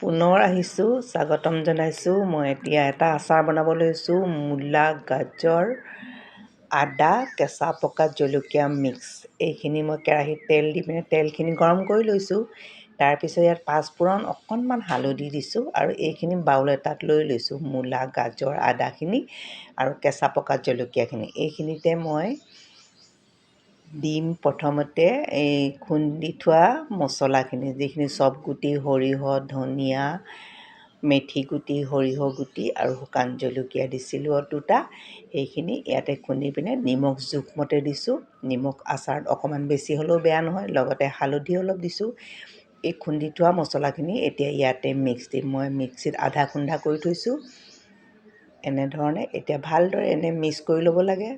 পুনৰ আহিছোঁ, স্বাগতম জনাইছোঁ। মই এতিয়া এটা আচাৰ বনাব লৈছোঁ। মূলা, গাজৰ, আদা, কেঁচা পকা জলকীয়া মিক্স। এইখিনি মই কেৰাহীত তেল দি পিনে তেলখিনি গৰম কৰি লৈছোঁ। তাৰপিছত ইয়াত পাঁচফোৰণ, অকণমান হালধি দিছোঁ আৰু এইখিনি বাউল এটাত লৈ লৈছোঁ। মূলা, গাজৰ, আদাখিনি আৰু কেঁচা পকা জলকীয়াখিনি। এইখিনিতে মই দিম প্ৰথমতে এই খুন্দি থোৱা মছলাখিনি, যিখিনি চব গুটি, সৰিয়হ, ধনিয়া, মেথি গুটি, সৰিয়হ গুটি আৰু শুকান জলকীয়া দিছিলোঁ দুটা। সেইখিনি ইয়াতে খুন্দি পিনে নিমখ জোখমতে দিছোঁ। নিমখ আচাৰত অকণমান বেছি হ'লেও বেয়া নহয়। লগতে হালধি অলপ দিছোঁ। এই খুন্দি থোৱা মছলাখিনি এতিয়া ইয়াতে মিক্স দিম। মই মিক্সিত আধা খুন্দা কৰি থৈছোঁ। এনেধৰণে এতিয়া ভালদৰে মিক্স কৰি ল'ব লাগে।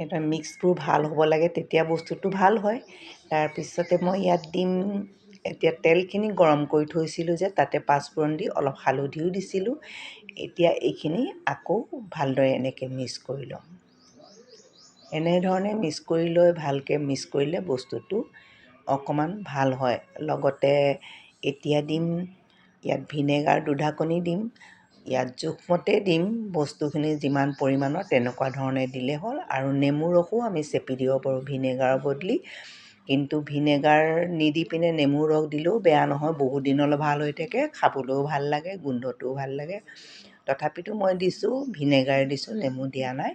এটা মিক্সবোৰ ভাল হ'ব লাগে, তেতিয়া বস্তুটো ভাল হয়। তাৰপিছতে মই ইয়াত দিম, এতিয়া তেলখিনি গৰম কৰি থৈছিলোঁ যে, তাতে পাঁচফোৰণ দি অলপ হালধিও দিছিলোঁ। এতিয়া এইখিনি আকৌ ভালদৰে এনেকৈ মিক্স কৰি ল'ম। এনেধৰণে মিক্স কৰি লৈ ভালকৈ মিক্স কৰিলে বস্তুটো অকণমান ভাল হয়। লগতে এতিয়া দিম ইয়াত ভিনেগাৰ 2 ঢাকনি দিম। ইয়াত জোখমতে দিম, বস্তুখিনি যিমান পৰিমাণৰ তেনেকুৱা ধৰণে দিলে হ'ল। আৰু নেমু ৰসো আমি চেপি দিব পাৰোঁ ভিনেগাৰৰ বদলি। কিন্তু ভিনেগাৰ নিদি পিনে নেমু ৰস দিলেও বেয়া নহয়, বহুত দিনলৈ ভাল হৈ থাকে, খাবলৈও ভাল লাগে, গোন্ধটোও ভাল লাগে। তথাপিতো মই দিছোঁ, ভিনেগাৰ দিছোঁ, নেমু দিয়া নাই।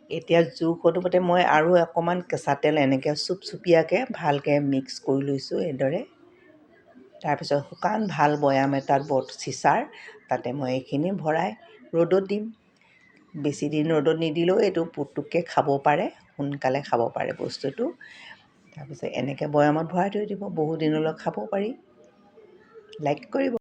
এতিয়া জোখ অনুপাতে মই আৰু অকণমান কেঁচা তেল এনেকৈ চুপচুপীয়াকৈ ভালকৈ মিক্স কৰি লৈছোঁ এইদৰে। তাৰপিছত শুকান ভাল বৈয়াম এটাত চিচাৰ, তাতে মই এইখিনি ভৰাই ৰ'দত দিম। বেছি দিন ৰ'দত নিদিলেও এইটো পুতুককৈ খাব পাৰে, সোনকালে খাব পাৰে বস্তুটো। তাৰপিছত এনেকৈ বৈয়ামত ভৰাই থৈ দিব, বহু দিনলৈ খাব পাৰি। লাইক কৰিব।